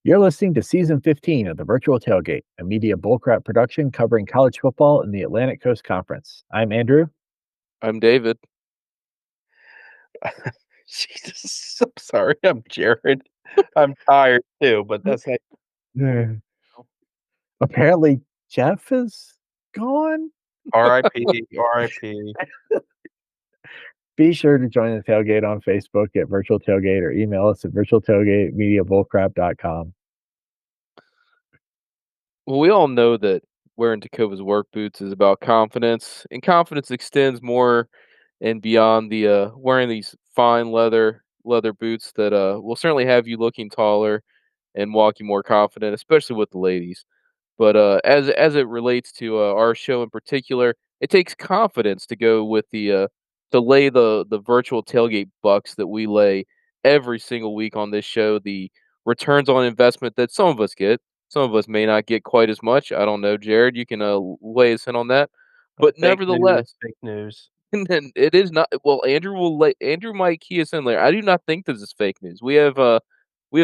You're listening to season 15 of the Virtual Tailgate, a media bullcrap production covering college football in the Atlantic Coast Conference. I'm Andrew. I'm David. Jesus, I'm sorry. I'm Jared. I'm tired too, but that's not Yeah. Apparently, Jeff is gone. RIP, RIP. Be sure to join the tailgate on Facebook at Virtual Tailgate or email us at virtualtailgatemediabullcrap.com. Well, we all know that wearing Tacoma's work boots is about confidence, and confidence extends more and beyond the wearing these fine leather boots that will certainly have you looking taller and walking more confident, especially with the ladies. But as it relates to our show in particular, it takes confidence to go with to lay the virtual tailgate bucks that we lay every single week on this show. The returns on investment that some of us get, some of us may not get quite as much. I don't know, Jared. You can weigh us in on that. But Fake news, nevertheless, fake news. and then it is not well, Andrew might key us in later. I do not think this is fake news. We have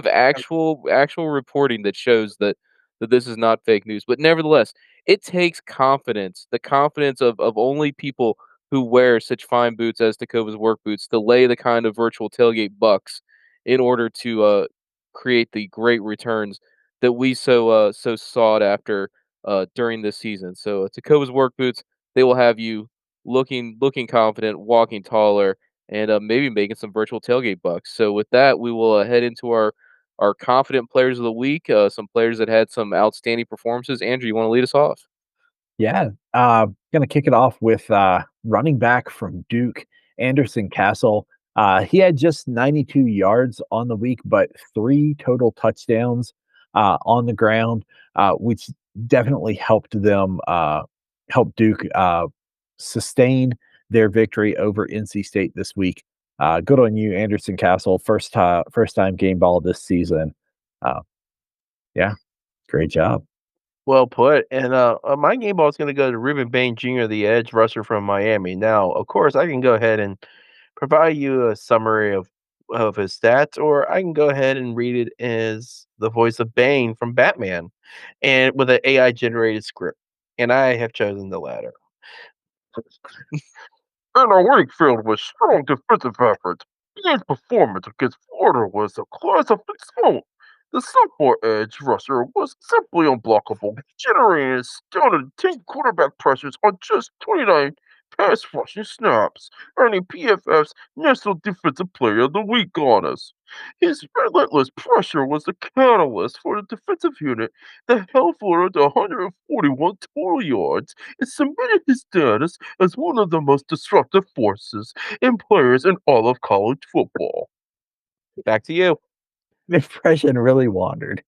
actual reporting that shows that this is not fake news. But nevertheless, it takes confidence, the confidence of only people who wear such fine boots as Tacovas work boots to lay the kind of virtual tailgate bucks in order to create the great returns that we so sought after during this season. So Tacovas work boots, they will have you looking confident, walking taller, and maybe making some virtual tailgate bucks. So with that, we will head into our confident players of the week. Some players that had some outstanding performances. Andrew, you want to lead us off? Yeah, gonna kick it off with running back from Duke, Anderson Castle. He had just 92 yards on the week, but three total touchdowns on the ground, which definitely helped them help Duke sustain their victory over NC State this week. Good on you, Anderson Castle. First time game ball this season. Uh, yeah, great job. Well put. And my game ball is going to go to Reuben Bane Jr., the edge rusher from Miami. Now, of course, I can go ahead and provide you a summary of his stats, or I can go ahead and read it as the voice of Bane from Batman, and with an AI generated script. And I have chosen the latter. In a Wakefield with strong defensive effort, Bane's performance against Florida was a class of its own. The sophomore edge rusher was simply unblockable, generating a stunning 10 quarterback pressures on just 29 pass rushing snaps, earning PFF's National Defensive Player of the Week honors. His relentless pressure was the catalyst for the defensive unit that held Florida to 141 total yards and cemented his status as one of the most disruptive forces and players in all of college football. Back to you. The impression really wandered.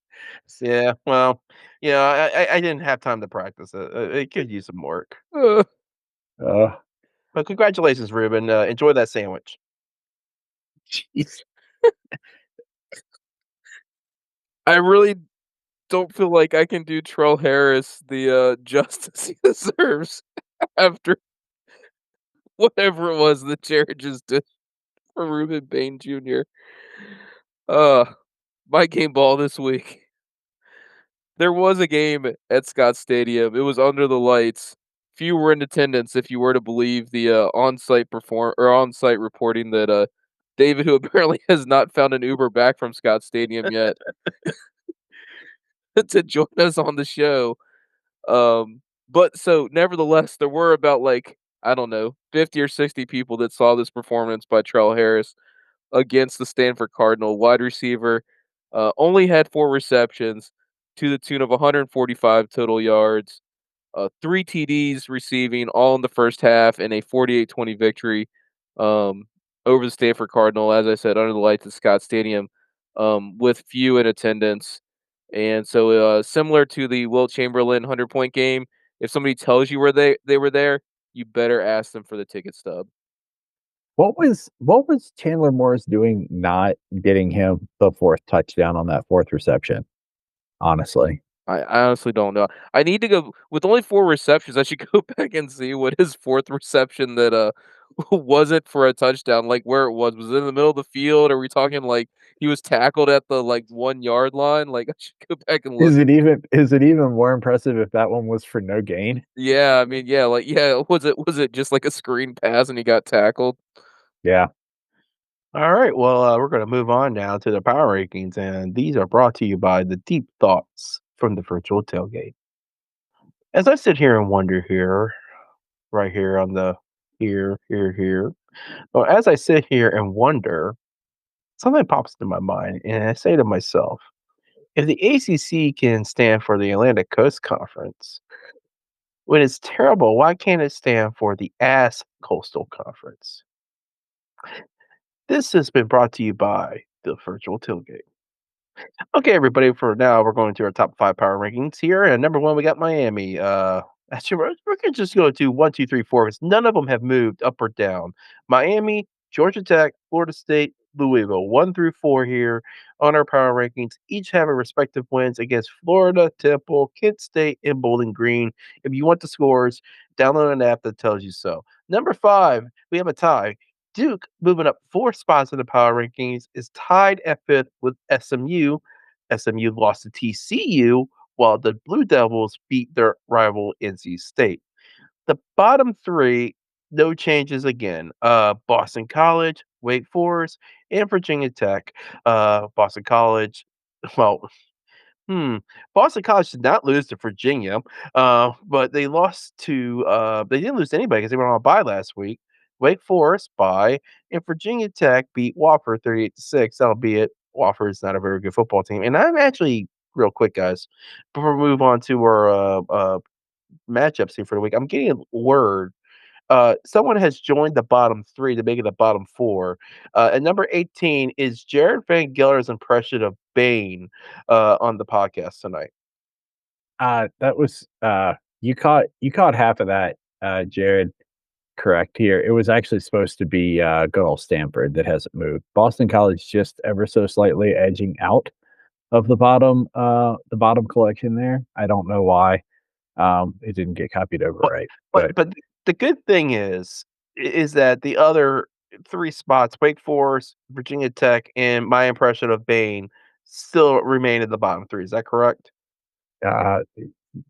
Yeah, well, I didn't have time to practice it. It could use some work. Uh, Uh, But congratulations, Ruben. Enjoy that sandwich. jeez. I really don't feel like I can do Trell Harris the justice he deserves after whatever it was that Jared just did for Reuben Bane Jr. Uh, my game ball this week. There was a game at Scott Stadium. It was under the lights. Few were in attendance, if you were to believe the on-site reporting that David, who apparently has not found an Uber back from Scott Stadium yet, to join us on the show. But so nevertheless, there were about like I don't know, 50 or 60 people that saw this performance by Trell Harris against the Stanford Cardinal wide receiver. Only had 4 receptions to the tune of 145 total yards, 3 TDs receiving all in the first half, and a 48-20 victory um, over the Stanford Cardinal. As I said, under the lights at Scott Stadium, with few in attendance. And so, similar to the Wilt Chamberlain 100-point game, if somebody tells you where they were there, you better ask them for the ticket stub. What was Chandler Morris doing not getting him the fourth touchdown on that fourth reception? Honestly. I honestly don't know. I need to go with only 4 receptions, I should go back and see what his 4th reception that, wasn't for a touchdown, like, where it was. Was it in the middle of the field? Are we talking, like, he was tackled at the, like, 1-yard line, like, I should go back and look. Is it even more impressive if that one was for no gain? Yeah, I mean, yeah, like, yeah, was it just like a screen pass and he got tackled? Yeah. All right, well, we're going to move on now to the power rankings, and these are brought to you by the deep thoughts from the virtual tailgate. As I sit here and wonder here, right here on the here, well, as I sit here and wonder, something pops into my mind, and I say to myself, if the ACC can stand for the Atlantic Coast Conference, when it's terrible, why can't it stand for the Ass Coastal Conference? This has been brought to you by the Virtual Tailgate. Okay, everybody, for now, we're going to our top 5 power rankings here. And number 1, we got Miami. Actually, we're going to just go to 1, 2, 3, 4, because none of them have moved up or down. Miami, Georgia Tech, Florida State, Louisville, 1 through 4 here on our power rankings. Each have a respective wins against Florida, Temple, Kent State, and Bowling Green. If you want the scores, download an app that tells you so. Number 5, we have a tie. Duke, moving up 4 spots in the power rankings, is tied at 5th with SMU. SMU lost to TCU, while the Blue Devils beat their rival NC State. The bottom 3, no changes again. Boston College, Wake Forest, and Virginia Tech. Boston College, well, Boston College did not lose to Virginia, but they lost to they didn't lose to anybody because they were on a bye last week. Wake Forest bye, and Virginia Tech beat Wofford 38-6, albeit Wofford is not a very good football team. And I'm actually real quick, guys, before we move on to our matchups here for the week. I'm getting a word. Someone has joined the bottom 3 to make it the bottom 4. And number 18 is Jared Van Gelder's impression of Bane on the podcast tonight. That was you caught half of that, Jared. Correct here. It was actually supposed to be good old Stanford that hasn't moved. Boston College just ever so slightly edging out of the bottom collection there. I don't know why. It didn't get copied over right. But the good thing is that the other 3 spots, Wake Forest, Virginia Tech, and my impression of Bane still remain in the bottom 3. Is that correct?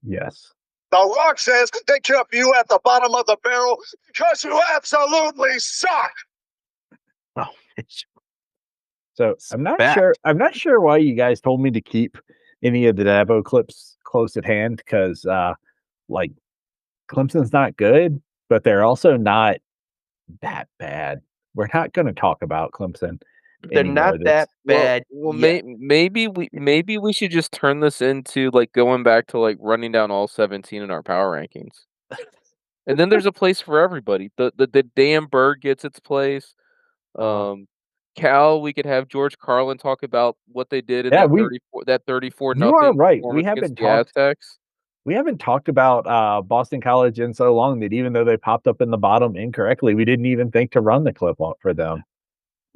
Yes. The Rock says they kept you at the bottom of the barrel because you absolutely suck. Oh, So I'm not sure why you guys told me to keep any of the Dabo clips close at hand because like Clemson's not good, but they're also not that bad. We're not going to talk about Clemson. They're not that bad. Well, maybe we should just turn this into like going back to like running down all 17 in our power rankings. And then there's a place for everybody. The damn bird gets its place. Cal, we could have George Carlin talk about what they did in that 34 You are nothing right. performance against the Aztecs. We haven't talked about Boston College in so long that even though they popped up in the bottom incorrectly, we didn't even think to run the clip for them.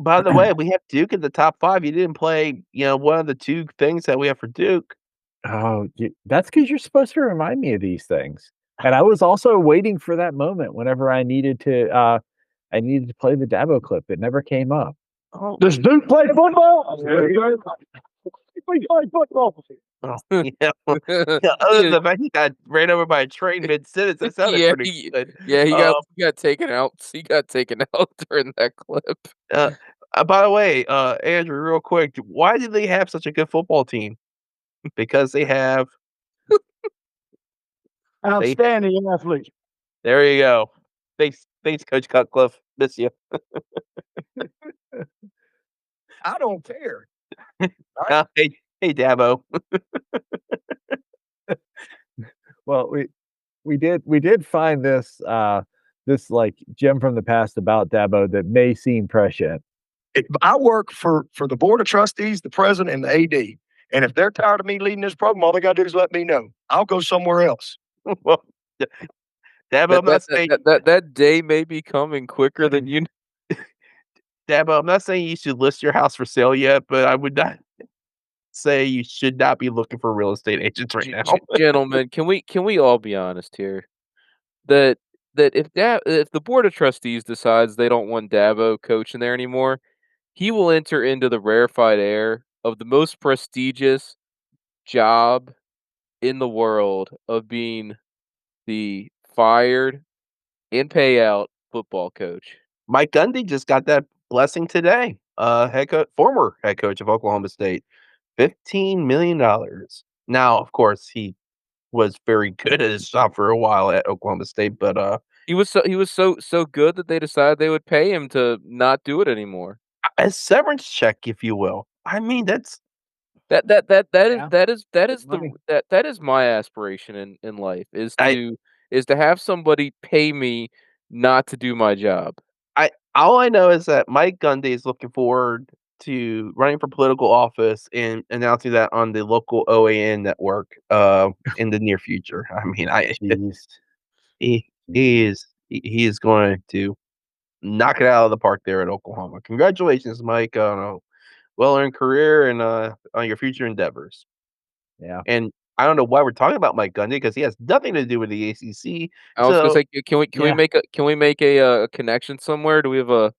By the way, we have Duke in the top 5. You didn't play, one of the 2 things that we have for Duke. Oh, that's because you're supposed to remind me of these things. And I was also waiting for that moment whenever I needed to play the Dabo clip. It never came up. Oh, Does Duke play football? We play football. yeah. Other than the fact he got ran over by a train mid-sentence, that sounded pretty good. Yeah, he got taken out. He got taken out during that clip. By the way, Andrew, real quick, why did they have such a good football team? Because they have Outstanding athlete. There you go. Thanks, Coach Cutcliffe. Miss you. I don't care. Hey, Dabo. Well, we did find this this like gem from the past about Dabo that may seem prescient. I work for the board of trustees, the president, and the AD. And if they're tired of me leading this program, all they got to do is let me know. I'll go somewhere else. Well, Dabo, that day may be coming quicker than you. Dabo, I'm not saying you should list your house for sale yet, but I would not say you should not be looking for real estate agents right now. Gentlemen, can we all be honest here? That if the board of trustees decides they don't want Dabo coaching there anymore, he will enter into the rarefied air of the most prestigious job in the world of being the fired and payout football coach. Mike Gundy just got that blessing today. Former head coach of Oklahoma State, $15 million. Now, of course, he was very good at his job for a while at Oklahoma State, but He was so good that they decided they would pay him to not do it anymore. a severance check, if you will. I mean, that's That is Yeah, that is that good is the money. that is my aspiration in life I is to have somebody pay me not to do my job. I all I know is that Mike Gundy is looking forward to running for political office and announcing that on the local OAN network in the near future. I mean, I Jeez. he Jeez. he is going to knock it out of the park there at Oklahoma. Congratulations, Mike, on a well-earned career and on your future endeavors. Yeah. And I don't know why we're talking about Mike Gundy because he has nothing to do with the ACC. I was gonna So say, can we Yeah. make a connection somewhere? Do we have a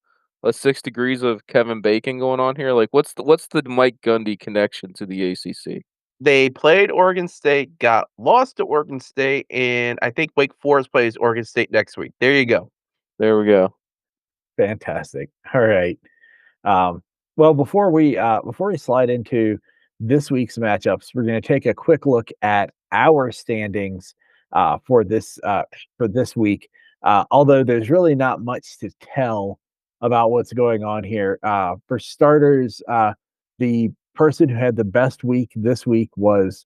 6 degrees of Kevin Bacon going on here? Like, what's the Mike Gundy connection to the ACC? they played Oregon State, got lost to Oregon State, and I think Wake Forest plays Oregon State next week. There you go. There we go. Fantastic. All right. Um, well, before we slide into this week's matchups, we're going to take a quick look at our standings for this week. Although there's really not much to tell about what's going on here. For starters, the person who had the best week this week was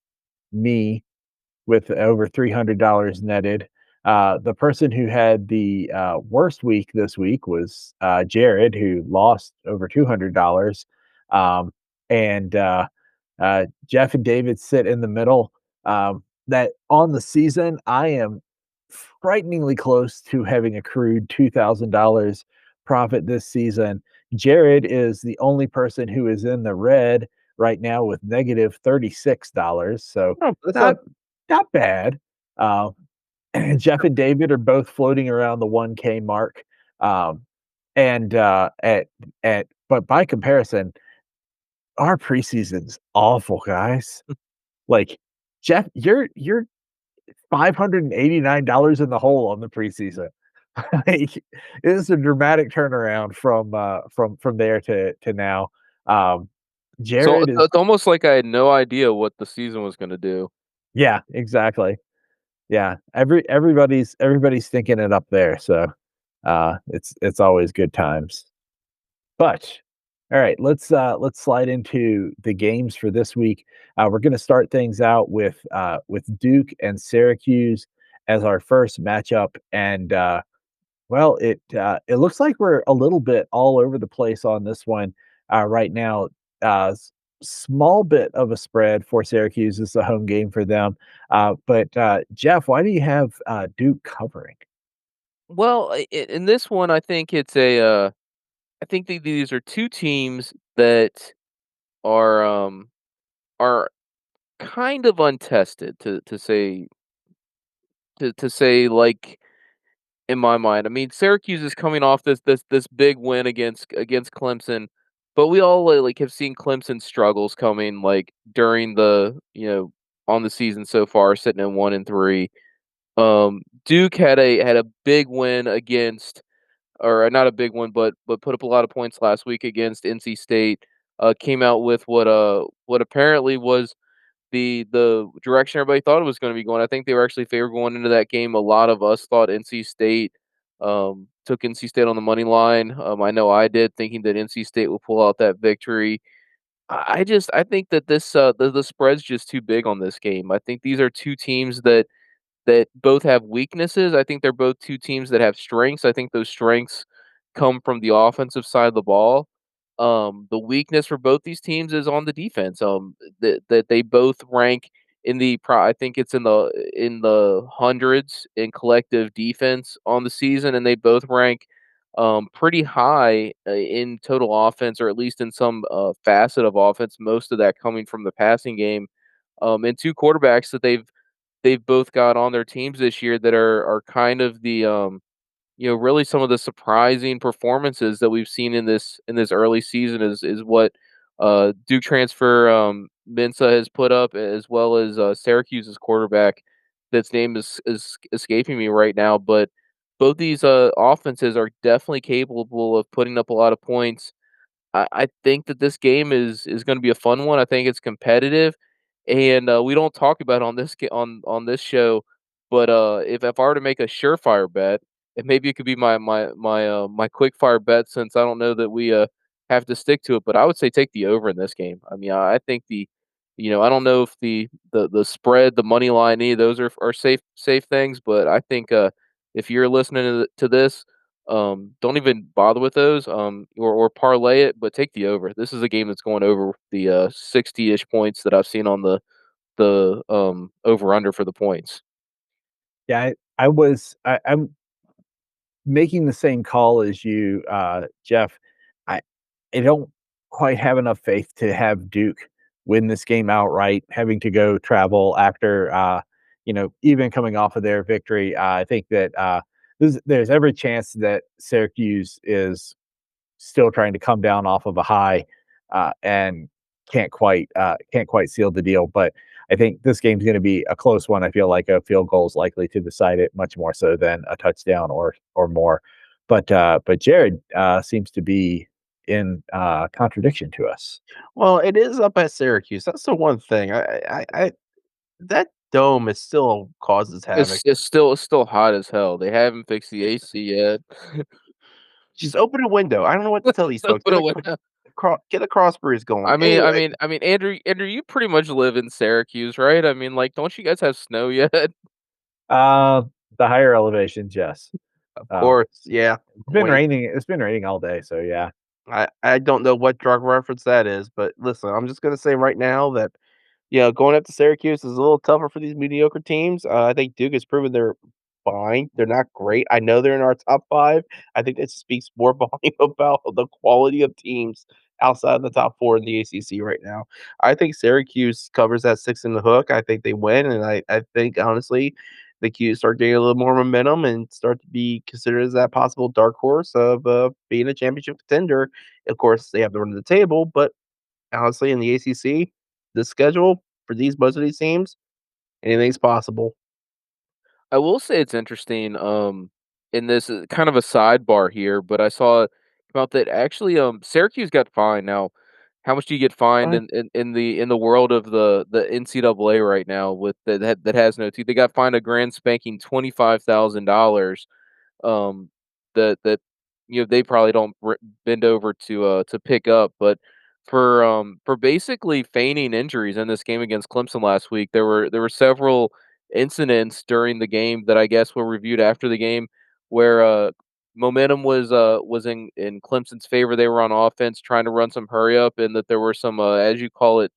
me with over $300 netted. The person who had the worst week this week was Jared, who lost over $200. Um, and Jeff and David sit in the middle. That on the season, I am frighteningly close to having accrued $2,000 profit this season. Jared is the only person who is in the red right now with negative $36. So Oh, that's not not bad. Uh, Jeff and David are both floating around the 1K mark. Um, and at but by comparison, our preseason's awful, guys. Like Jeff, you're $589 in the hole on the preseason. Like it is a dramatic turnaround from there to now. Um, So Jared is it's almost like I had no idea what the season was gonna do. yeah, exactly. Yeah, everybody's thinking it up there, so, it's always good times. But, all right, let's slide into the games for this week. We're gonna start things out with Duke and Syracuse as our first matchup, and, well, it looks like we're a little bit all over the place on this one, right now. Small bit of a spread for Syracuse. This is a home game for them. But Jeff, why do you have Duke covering? Well, in this one, I think I think these are 2 teams that are, are kind of untested to say, like, in my mind. I mean, Syracuse is coming off this big win against Clemson, but we all, like, have seen Clemson struggles coming, like, during on the season so far, sitting at 1 and 3. Duke had a big win against or not a big one, but put up a lot of points last week against NC State. Came out with what apparently was the direction everybody thought it was going to be going. I think they were actually favored going into that game. A lot of us thought NC State took NC State on the money line. I know I did, thinking that NC State would pull out that victory. I think that the spread's just too big on this game. I think these are 2 teams that both have weaknesses. I think they're both 2 teams that have strengths. I think those strengths come from the offensive side of the ball. The weakness for both these teams is on the defense. That they both rank in I think it's in the hundreds in collective defense on the season, and they both rank pretty high in total offense, or at least in some facet of offense. Most of that coming from the passing game. And 2 quarterbacks that they've both got on their teams this year that are kind of really some of the surprising performances that we've seen in this early season is what Duke transfer Mensa has put up, as well as Syracuse's quarterback. That's name is escaping me right now, but both these offenses are definitely capable of putting up a lot of points. I think that this game is gonna be a fun one. I think it's competitive, and, we don't talk about on this show, but, if I were to make a surefire bet, and maybe it could be my quickfire bet since I don't know that we, have to stick to it, but I would say take the over in this game. I mean, I think I don't know if the spread, the money line, any of those are safe things, but I think, if you're listening to this, don't even bother with those, or parlay it, but take the over. This is a game that's going over the 60-ish points that I've seen on the over under for the points. Yeah, I'm making the same call as you, Jeff. I I don't quite have enough faith to have Duke win this game outright, having to go travel after, even coming off of their victory. I think that there's every chance that Syracuse is still trying to come down off of a high, and can't quite seal the deal. But I think this game's going to be a close one. I feel like a field goal is likely to decide it much more so than a touchdown or more. But Jared seems to be in contradiction to us. Well, it is up at Syracuse. That's the one thing. I that dome is still causes havoc. It's still hot as hell. They haven't fixed the AC yet. Just open a window. I don't know what to tell these So folks. put away. Get a cross breeze going. I mean, I Anyway, mean, I mean, Andrew, you pretty much live in Syracuse, right? I mean, like, don't you guys have snow yet? Uh, the higher elevations, yes. of Um, course, yeah. it's been Wait, raining. It's been raining all day, so yeah. I don't know what drug reference that is, but listen, I'm just gonna say right now that going up to Syracuse is a little tougher for these mediocre teams. I think Duke has proven they're fine. They're not great. I know they're in our top 5. I think that speaks more volume about the quality of teams outside of the top 4 in the ACC right now. I think Syracuse covers that 6 in the hook. I think they win, and I think, honestly, the Qs start getting a little more momentum and start to be considered as that possible dark horse of, being a championship contender. Of course, they have to run to the table, but honestly, in the ACC, the schedule for most of these teams, anything's possible. I will say it's interesting, in this kind of a sidebar here, but I saw come out that actually, Syracuse got fined. Now, how much do you get fined Right. in the world of the NCAA right now with that has no teeth? They got fined a grand spanking $25,000, um, that they probably don't bend over to pick up. But for basically feigning injuries in this game against Clemson last week, there were several incidents during the game that I guess were reviewed after the game where momentum was in Clemson's favor. They were on offense trying to run some hurry up, and that there were some as you call it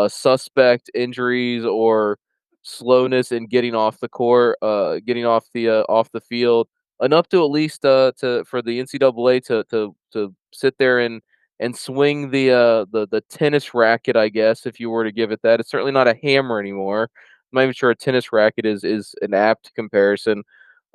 suspect injuries or slowness in getting off the court, getting off the field enough to at least to for the NCAA to sit there and swing the tennis racket, I guess, if you were to give it that. It's certainly not a hammer anymore. I'm not even sure a tennis racket is an apt comparison,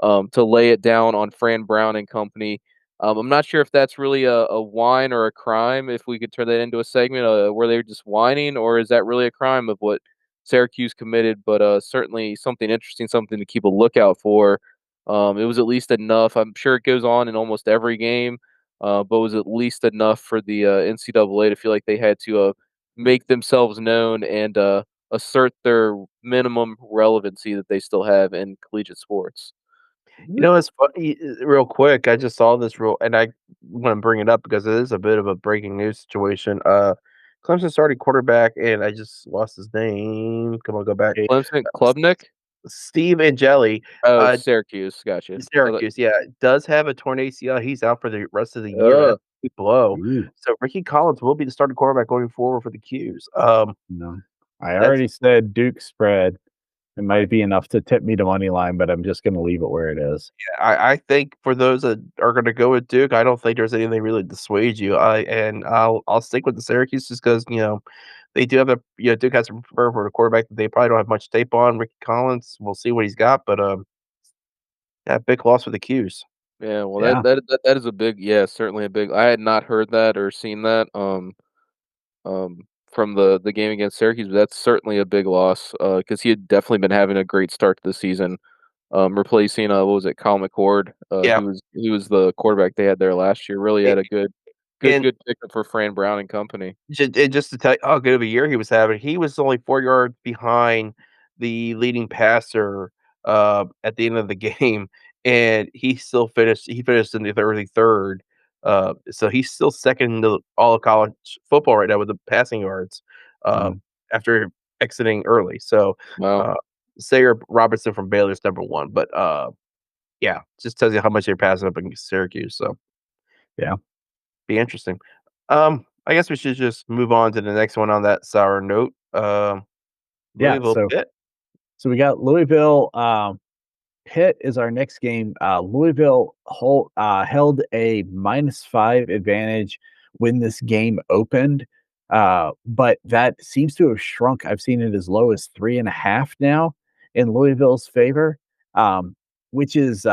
to lay it down on Fran Brown and company. I'm not sure if that's really a whine or a crime, if we could turn that into a segment, where they're just whining, or is that really a crime of what Syracuse committed? But certainly something interesting, something to keep a lookout for. It was at least enough. I'm sure it goes on in almost every game, but was at least enough for the NCAA to feel like they had to make themselves known and assert their minimum relevancy that they still have in collegiate sports. It's funny, real quick, I just saw this real and I wanna bring it up because it is a bit of a breaking news situation. Clemson starting quarterback, and I just lost his name. Come on, go back. Clemson, S Klubnik? Steve Angeli, Oh, uh, Syracuse, gotcha. Syracuse, yeah, does have a torn ACL. He's out for the rest of the year. That's Ugh. a big blow. Ooh, So Ricky Collins will be the starting quarterback going forward for the Qs. no. I That's already said Duke spread. It might be enough to tip me to money line, but I'm just gonna leave it where it is. I think for those that are gonna go with Duke, I don't think there's anything really to dissuade you. I'll stick with the Syracuse just because they do have Duke has to prefer for the quarterback that they probably don't have much tape on. Ricky Collins, we'll see what he's got, but yeah, big loss for the Qs. Yeah, well, Yeah, that is a big, yeah, certainly a big. I had not heard that or seen that from the game against Syracuse, but that's certainly a big loss because he had definitely been having a great start to the season. Replacing what was it, Kyle McCord? Yeah, He was the quarterback they had there last year. Really a had a and good pickup for Fran Brown and company. just to tell you how good of a year he was having, he was only 4 yards behind the leading passer, at the end of the game, and he finished in the early 3rd, so he's still 2nd in the all of college football right now with the passing yards, uh, mm, after exiting early, so, Wow. uh, Sayer Robertson from Baylor's number 1, but, yeah, just tells you how much they're passing up against Syracuse, so yeah, be interesting. I guess we should just move on to the next one on that sour note. yeah. Louisville So Pitt. we got Louisville. Pitt is our next game. Louisville held a -5 advantage when this game opened, but that seems to have shrunk. I've seen it as low as 3.5 now in Louisville's favor, um, which is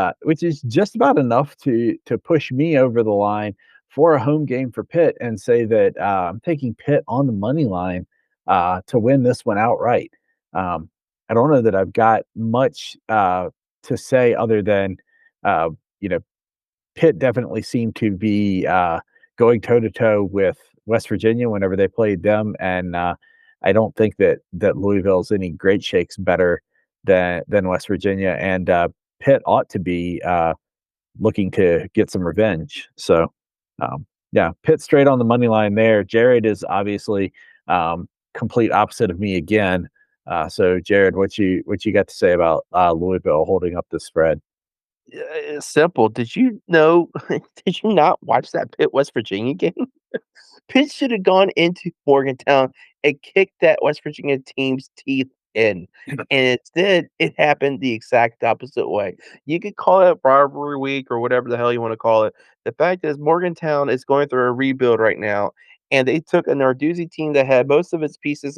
just about enough to push me over the line for a home game for Pitt and say that I'm taking Pitt on the money line to win this one outright. Um, I don't know that I've got much to say other than, uh, you know, Pitt definitely seemed to be going toe to toe with West Virginia whenever they played them, and I don't think that Louisville's any great shakes better than West Virginia, and Pitt ought to be looking to get some revenge. So, yeah, Pitt straight on the money line there. Jared is obviously complete opposite of me again. So, Jared, what you got to say about Louisville holding up the spread? It's simple. Did you know? Did you not watch that Pitt West Virginia game? Pitt should have gone into Morgantown and kicked that West Virginia team's teeth in. And instead, it happened the exact opposite way. You could call it rivalry week or whatever the hell you want to call it. The fact is, Morgantown is going through a rebuild right now, and they took a Narduzzi team that had most of its pieces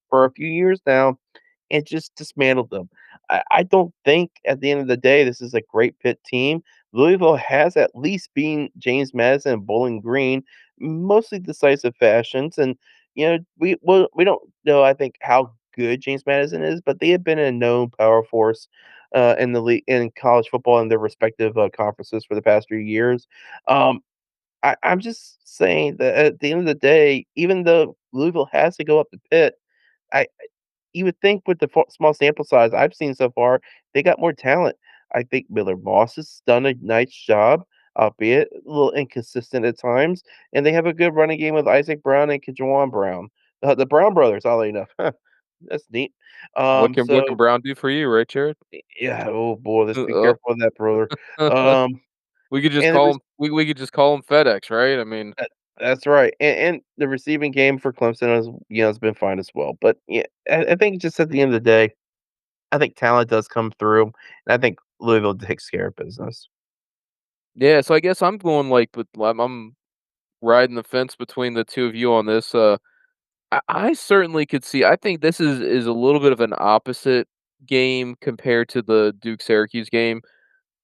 for a few years now and just dismantled them. I don't think at the end of the day this is a great Pitt team. Louisville has at least been James Madison and Bowling Green, mostly decisive fashions. And we don't know I think how good James Madison is, but they have been a known power force in the league in college football in their respective conferences for the past few years. Um, I'm just saying that at the end of the day, even though Louisville has to go up to Pitt, I you would think with the small sample size I've seen so far, they got more talent. I think Miller Moss has done a nice job, albeit a little inconsistent at times, and they have a good running game with Isaac Brown and Kajuan Brown. The Brown brothers, oddly enough. That's neat. What can Brown do for you, right, Jared? Yeah, oh boy, let's be Uh, careful of that, brother. Um, we could just and the call him. We could just call him FedEx, right? I mean, That's right, and the receiving game for Clemson has been fine as well. But yeah, I think just at the end of the day, I think talent does come through, and I think Louisville takes care of business. yeah. So I guess I'm going like, but I'm riding the fence between the two of you on this. I certainly could see. I think this is a little bit of an opposite game compared to the Duke Syracuse game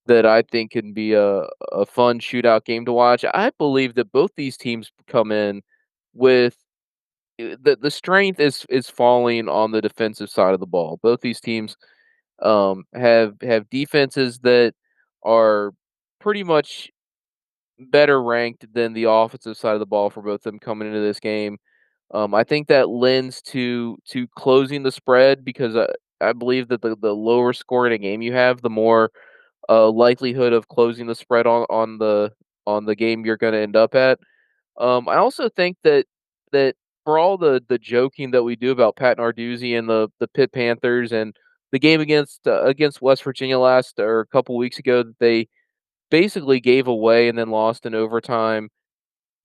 that I think can be a fun shootout game to watch. I believe that both these teams come in with the strength is falling on the defensive side of the ball. Both these teams have defenses that are pretty much better ranked than the offensive side of the ball for both of them coming into this game. I think that lends to closing the spread because I believe that the lower score in a game you have, the more likelihood of closing the spread on the game you're going to end up at. I also think that for all the joking that we do about Pat Narduzzi and the Pitt Panthers and the game against West Virginia last or a couple weeks ago that they basically gave away and then lost in overtime.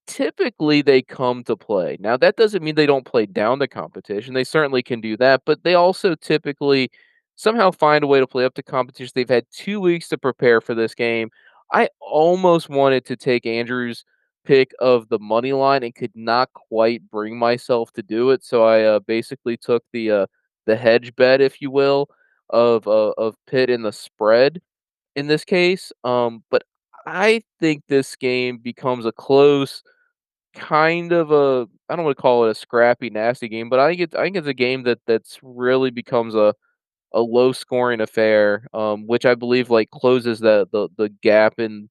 Typically, they come to play. Now, that doesn't mean they don't play down the competition. They certainly can do that, but they also typically somehow find a way to play up to competition. They've had 2 weeks to prepare for this game. I almost wanted to take Andrew's pick of the money line and could not quite bring myself to do it, so I basically took the hedge bet, if you will, of Pitt in the spread in this case. But I think this game becomes a close, kind of a I don't wanna call it a scrappy, nasty game, but I think it's a game that's really becomes a low scoring affair, which I believe, like, closes the gap in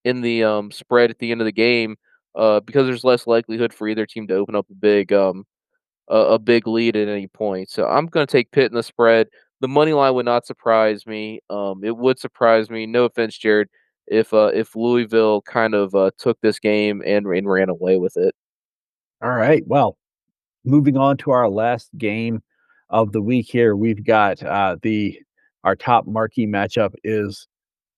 the, spread at the end of the game, because there's less likelihood for either team to open up a big lead at any point. So I'm gonna take Pitt in the spread. The money line would not surprise me. It would surprise me, no offense, Jared, if Louisville kind of, took this game and ran away with it. All right. Well, moving on to our last game of the week here, we've got the our top marquee matchup is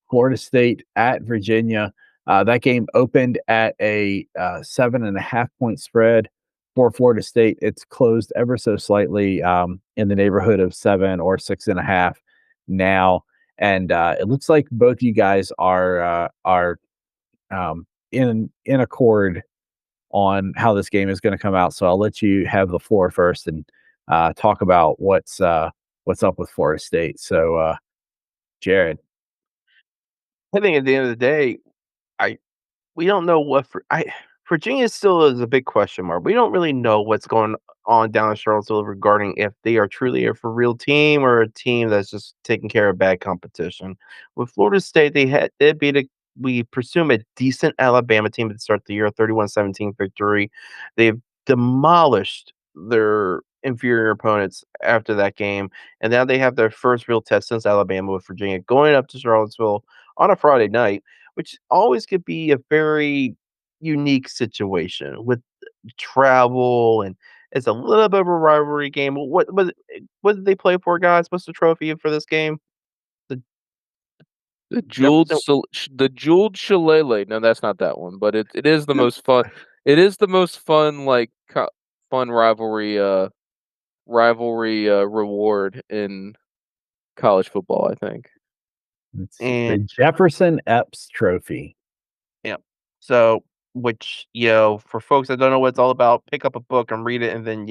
Florida State at Virginia. That game opened at a 7.5 point spread for Florida State. It's closed ever so slightly in the neighborhood of 7 or 6.5 now, and it looks like both you guys are in accord on how this game is going to come out. So I'll let you have the floor first and talk about what's up with Florida State. So, Jared. I think at the end of the day, I we don't know what Virginia still is a big question mark. We don't really know what's going on down in Charlottesville regarding if they are truly a for real team or a team that's just taking care of bad competition. With Florida State, they beat we presume a decent Alabama team to start the year, 31-17 victory. They've demolished their inferior opponents after that game, and now they have their first real test since Alabama with Virginia going up to Charlottesville on a Friday night, which always could be a very unique situation with travel, and it's a little bit of a rivalry game. What did they play for, guys? What's the trophy for this game? The Jefferson. The jeweled shillelagh. No, that's not that one, but it is the most fun. It is the most fun, like, fun rivalry reward in college football, I think. It's the And Jefferson-Epps Trophy. yeah, so which for folks that don't know what it's all about, pick up a book and read it, and then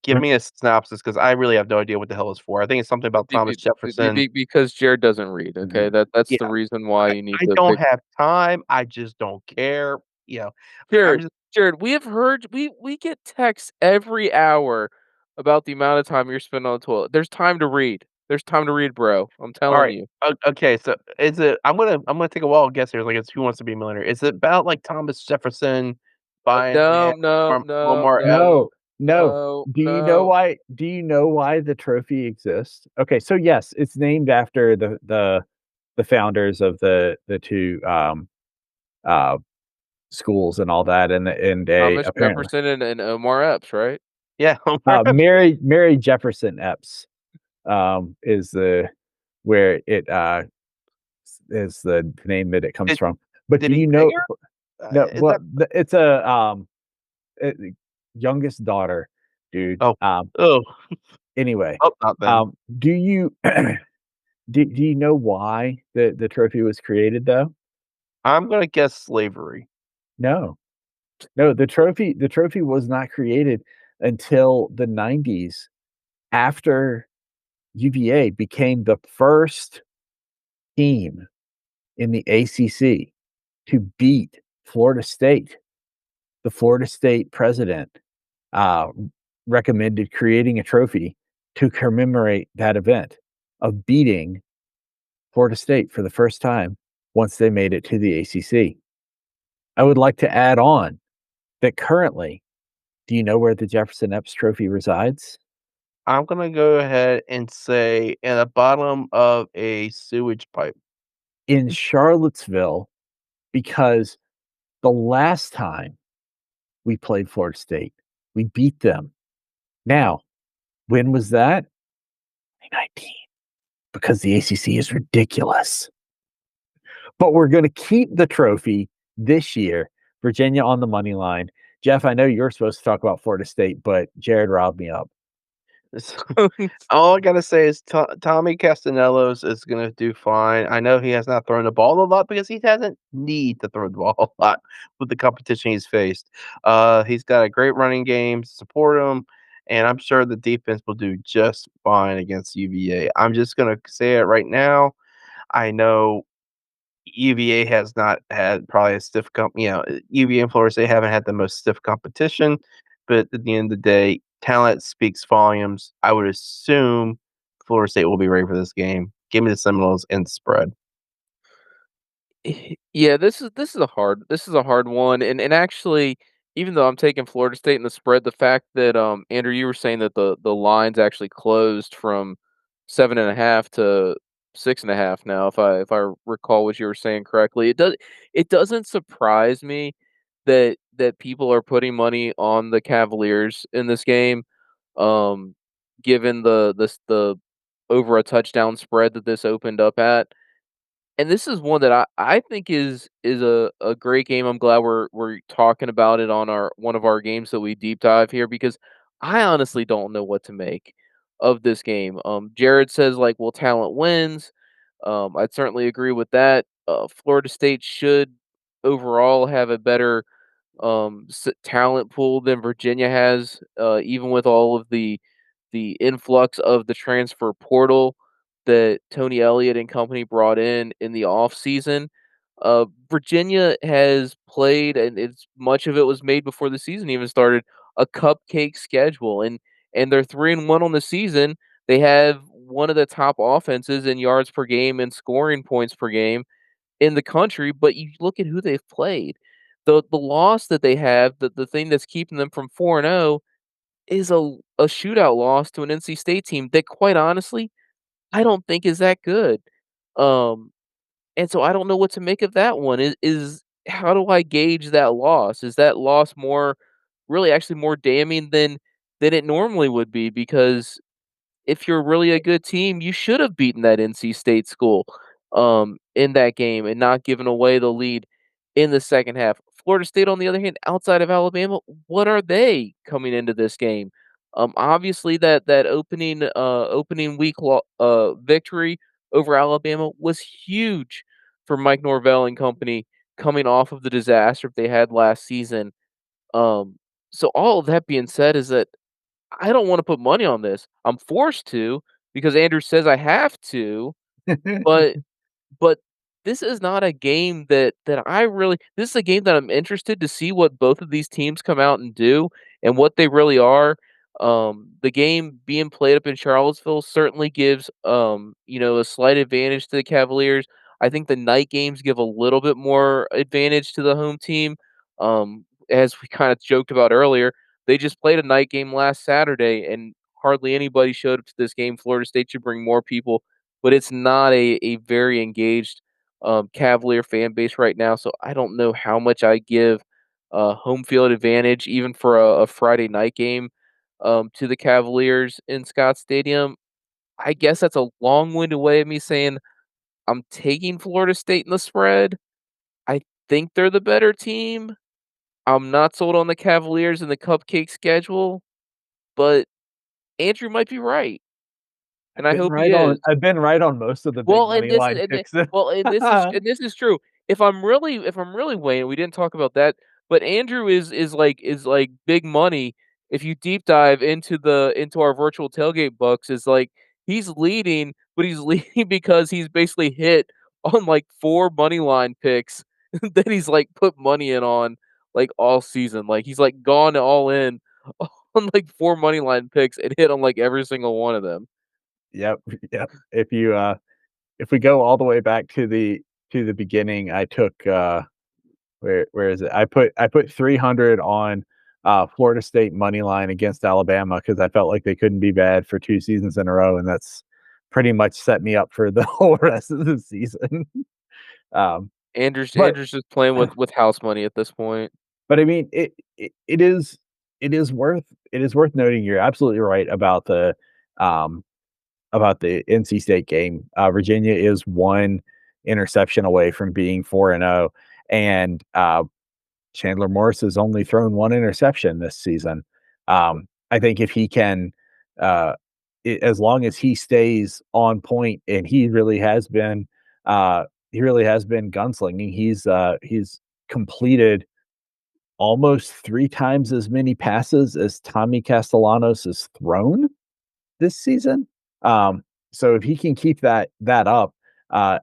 give me a synopsis because I really have no idea what the hell it's for. I think it's something about Thomas Jefferson. Because Jared doesn't read. Okay, that's Yeah, the reason why I you need I to don't pick. have time. I just don't care. You know, I'm Jared, just Jared, we have heard we get texts every hour about the amount of time you're spending on the toilet. There's time to read. There's time to read, bro. I'm all telling right. you. Okay, so is it? I'm gonna take a wild guess here. Like it's Who Wants to Be a Millionaire? Is it about like Thomas Jefferson buying No, land no, from no, Lamar Evans? no, No. no, no. Do you know why the trophy exists? Okay, so yes, it's named after the founders of the two uh schools and all that, and they Thomas apparently Jefferson and Omar Epps, right? Yeah, Lamar Evans. Mary Jefferson Epps is the where it is the name that it comes Did from. But did do he you pay know? her? No, Is that? it's a uh, youngest daughter, dude. Oh, oh, Anyway, oh, not then. do you do you know why the trophy was created though? I'm gonna guess slavery. No. No, the trophy was not created until the 90s after UVA became the first team in the ACC to beat Florida State. The Florida State president uh, recommended creating a trophy to commemorate that event of beating Florida State for the first time once they made it to the ACC. I would like to add on that currently, do you know where the Jefferson Epps Trophy resides? I'm gonna go ahead and say in the bottom of a sewage pipe. In Charlottesville, because the last time we played Florida State, we beat them. Now, when was that? 2019. Because the ACC is ridiculous. But we're going to keep the trophy this year. Virginia on the money line. Geoff, I know you're supposed to talk about Florida State, but Jared riled me up. All I gotta say is Tommy Castanelos is gonna do fine. I know he has not thrown the ball a lot because he doesn't need to throw the ball a lot with the competition he's faced. He's got a great running game to support him, and I'm sure the defense will do just fine against UVA. I'm just gonna say it right now. I know UVA has not had probably a stiff UVA and Florida State haven't had the most stiff competition, but at the end of the day, talent speaks volumes. I would assume Florida State will be ready for this game. Give me the Seminoles and the spread. Yeah, this is a hard one, and actually, even though I'm taking Florida State in the spread, the fact that Andrew, you were saying that the lines actually closed from 7.5 to 6.5 now, if I recall what you were saying correctly, it doesn't surprise me that people are putting money on the Cavaliers in this game, um, given the over a touchdown spread that this opened up at. And this is one that I think is a great game. I'm glad we're talking about it on our one of our games that we deep dive here because I honestly don't know what to make of this game. Jared says like, well, talent wins. I'd certainly agree with that. Florida State should overall have a better talent pool than Virginia has, even with all of the influx of the transfer portal that Tony Elliott and company brought in the off season. Virginia has played, and it's much of it was made before the season even started. A cupcake schedule, and they're 3-1 on the season. They have one of the top offenses in yards per game and scoring points per game in the country, but you look at who they've played. The loss that they have, the thing that's keeping them from 4-0 is a shootout loss to an NC State team that quite honestly, I don't think is that good. Um, and so I don't know what to make of that one. Is how do I gauge that loss? Is that loss more really actually more damning than it normally would be because if you're really a good team, you should have beaten that NC State school, in that game and not given away the lead in the second half. Florida State, on the other hand, outside of Alabama, what are they coming into this game? Obviously that opening week victory over Alabama was huge for Mike Norvell and company coming off of the disaster they had last season. Um, so all of that being said is that I don't wanna put money on this. I'm forced to because Andrew says I have to, but but this is not a game that I really this is a game that I'm interested to see what both of these teams come out and do and what they really are. The game being played up in Charlottesville certainly gives, a slight advantage to the Cavaliers. I think the night games give a little bit more advantage to the home team. As we kinda joked about earlier, they just played a night game last Saturday, and hardly anybody showed up to this game. Florida State should bring more people, but it's not a very engaged, Cavalier fan base right now, so I don't know how much I give, home field advantage even for a Friday night game, to the Cavaliers in Scott Stadium. I guess that's a long-winded way of me saying I'm taking Florida State in the spread. I think they're the better team. I'm not sold on the Cavaliers and the cupcake schedule, but Andrew might be right, and I hope he is. I've been right on most of the big Well, and money this is line picks. and this is true. If I'm really weighing, we didn't talk about that, but Andrew is like big money. If you deep dive into our virtual tailgate books, is like he's leading, but he's leading because he's basically hit on like 4 money line picks that he's like put money in on like all season. Like he's like gone all in on like 4 money line picks and hit on like every single one of them. Yep, yep. If we go all the way back to the beginning, I took, where is it? I put 300 on, Florida State money line against Alabama because I felt like they couldn't be bad for 2 seasons in a row, and that's pretty much set me up for the whole rest of the season. Um, but Andrew's just playing with house money at this point. but I mean, it is worth noting you're absolutely right about the NC State game. Virginia is 1 interception away from being 4-0, and Chandler Morris has only thrown 1 interception this season. I think if he can, uh, as long as he stays on point, and he really has been gunslinging. He's completed almost 3 times as many passes as Tommy Castellanos has thrown this season. Um, so if he can keep that up, I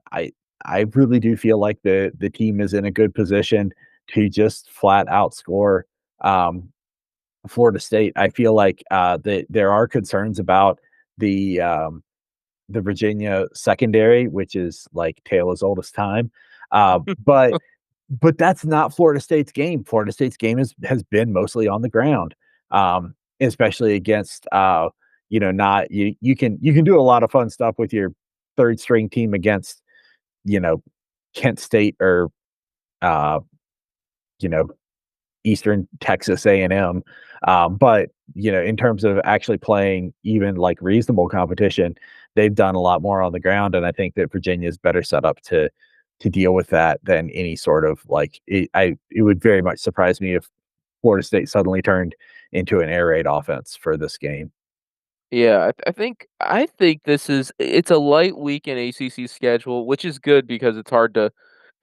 I really do feel like the team is in a good position to just flat outscore um, Florida State. I feel like that there are concerns about the um, the Virginia secondary, which is like tale as old as time. But that's not Florida State's game. Florida State's game has been mostly on the ground, especially against not you can do a lot of fun stuff with your third string team against you know Kent State or uh, you know Eastern Texas A&M. But in terms of actually playing even like reasonable competition, they've done a lot more on the ground, and I think that Virginia is better set up to deal with that than any sort of like. It would very much surprise me if Florida State suddenly turned into an air raid offense for this game. Yeah, I think it's a light week in ACC schedule, which is good because it's hard to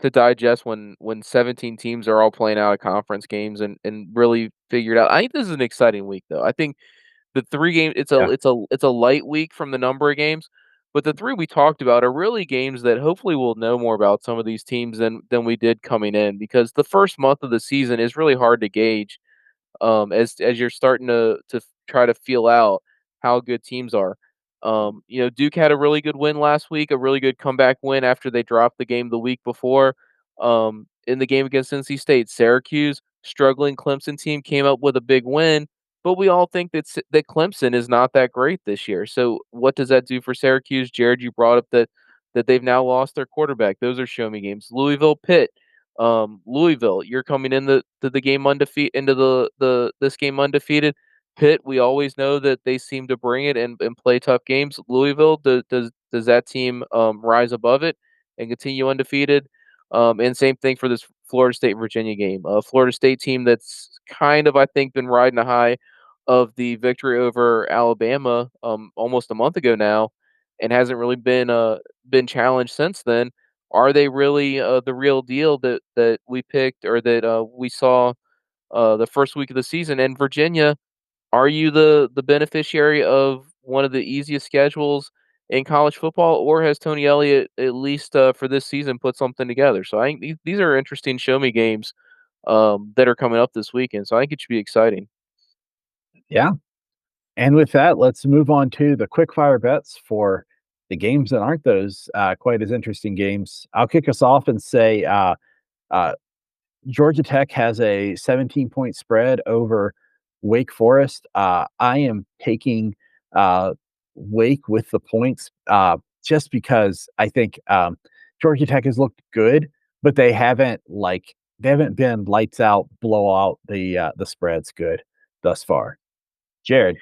digest when 17 teams are all playing out of conference games and really figure it out. I think this is an exciting week though. I think the 3 game Yeah, it's a light week from the number of games, but the 3 we talked about are really games that hopefully we'll know more about some of these teams than we did coming in because the first month of the season is really hard to gauge as you're starting to try to feel out how good teams are. Duke had a really good win last week, a really good comeback win after they dropped the game the week before. In the game against NC State, Syracuse, struggling Clemson team came up with a big win, but we all think that Clemson is not that great this year. So what does that do for Syracuse? Jared, you brought up that they've now lost their quarterback. Those are show me games. Louisville, Pitt. Louisville, you're coming in to the game undefeated into the this game undefeated. Pitt, we always know that they seem to bring it and play tough games. Louisville, does that team rise above it and continue undefeated? And same thing for this Florida State Virginia game. Florida State team that's kind of I think been riding a high of the victory over Alabama almost a month ago now, and hasn't really been challenged since then. Are they really, the real deal that we picked or that, we saw, the first week of the season? And Virginia, are you the beneficiary of one of the easiest schedules in college football, or has Tony Elliott, at least, for this season, put something together? So I think these are interesting show me games, that are coming up this weekend, so I think it should be exciting. yeah. And with that, let's move on to the quick fire bets for the games that aren't those quite as interesting games. I'll kick us off and say uh, Georgia Tech has a 17-point spread over Wake Forest. I am taking Wake with the points just because I think Georgia Tech has looked good, but they haven't been lights out, blow out the spreads good thus far. Jared,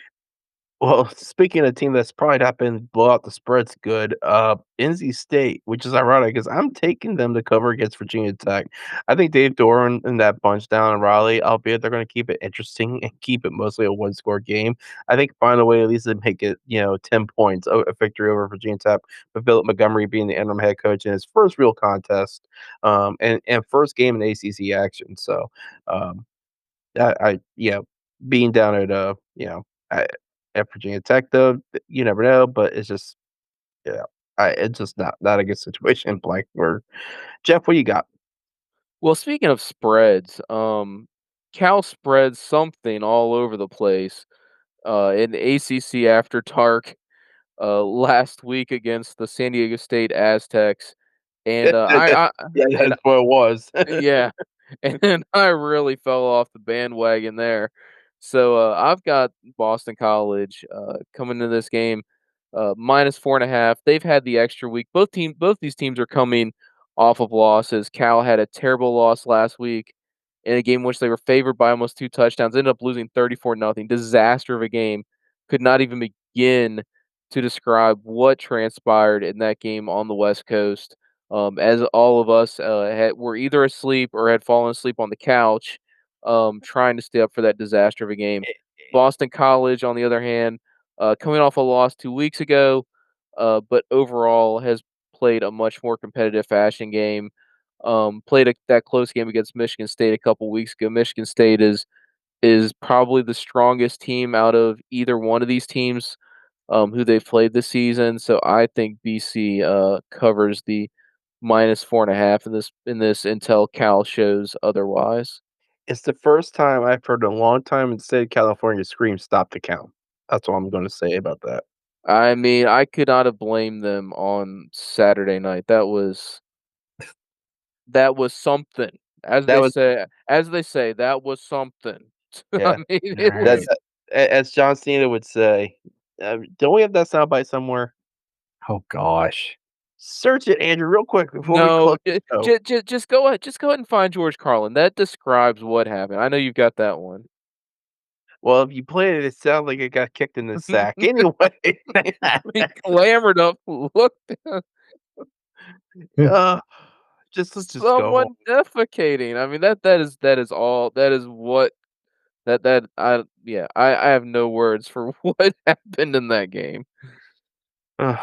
Well, speaking of a team that's probably not been blow out the spreads good, NC State, which is ironic because I'm taking them to cover against Virginia Tech. I think Dave Doran and that bunch down in Raleigh, albeit they're going to keep it interesting and keep it mostly a one-score game. I think find a way at least to make it, 10 points, a victory over Virginia Tech, with Philip Montgomery being the interim head coach in his first real contest, and first game in ACC action. So, um, being down at I, at Virginia Tech though, you never know, but it's just it's just not a good situation blank where Jeff, what you got? Well, speaking of spreads, Cal spreads something all over the place, in ACC after dark last week against the San Diego State Aztecs, and Yeah, and that's what it was. yeah, and I really fell off the bandwagon there. So I've got Boston College coming to this game -4.5. They've had the extra week. Both these teams are coming off of losses. Cal had a terrible loss last week in a game in which they were favored by almost 2 touchdowns. Ended up losing 34-0. Disaster of a game. Could not even begin to describe what transpired in that game on the West Coast as all of us were either asleep or had fallen asleep on the couch, trying to stay up for that disaster of a game. Boston College, on the other hand, coming off a loss 2 weeks ago, but overall has played a much more competitive fashion game. Played that close game against Michigan State a couple weeks ago. Michigan State is probably the strongest team out of either one of these teams who they've played this season. So I think BC covers the minus 4.5 in this until Cal shows otherwise. It's the first time I've heard in a long time in the state of California scream "Stop the count." That's all I'm going to say about that. I mean, I could not have blamed them on Saturday night. That was something. As That they was say, that was something. I yeah. mean, it Alright. was As John Cena would say. Don't we have that soundbite somewhere? Oh gosh. Search it, Andrew, real quick before we no. close the show. Just go ahead. Just go ahead and find George Carlin. That describes what happened. I know you've got that one. Well, if you played it, it sounded like it got kicked in the sack. Anyway, He clambered up, looked down, let's just go home. someone defecating. I mean, that is all. That is what I have no words for what happened in that game. Ugh.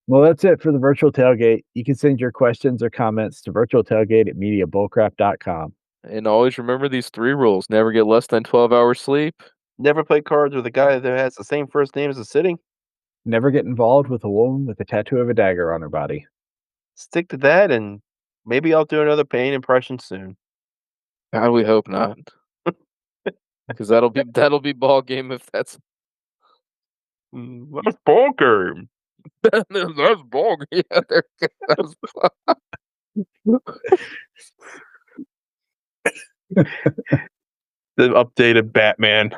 Well, that's it for the virtual tailgate. You can send your questions or comments to virtualtailgate@mediabullcrap.com. And always remember these 3 rules: never get less than 12 hours sleep. Never play cards with a guy that has the same first name as the sitting. Never get involved with a woman with a tattoo of a dagger on her body. Stick to that, and maybe I'll do another pain impression soon. God, we hope not, because that'll be ball game if that's That's ball game. that's ball game. Yeah, that's The updated Batman.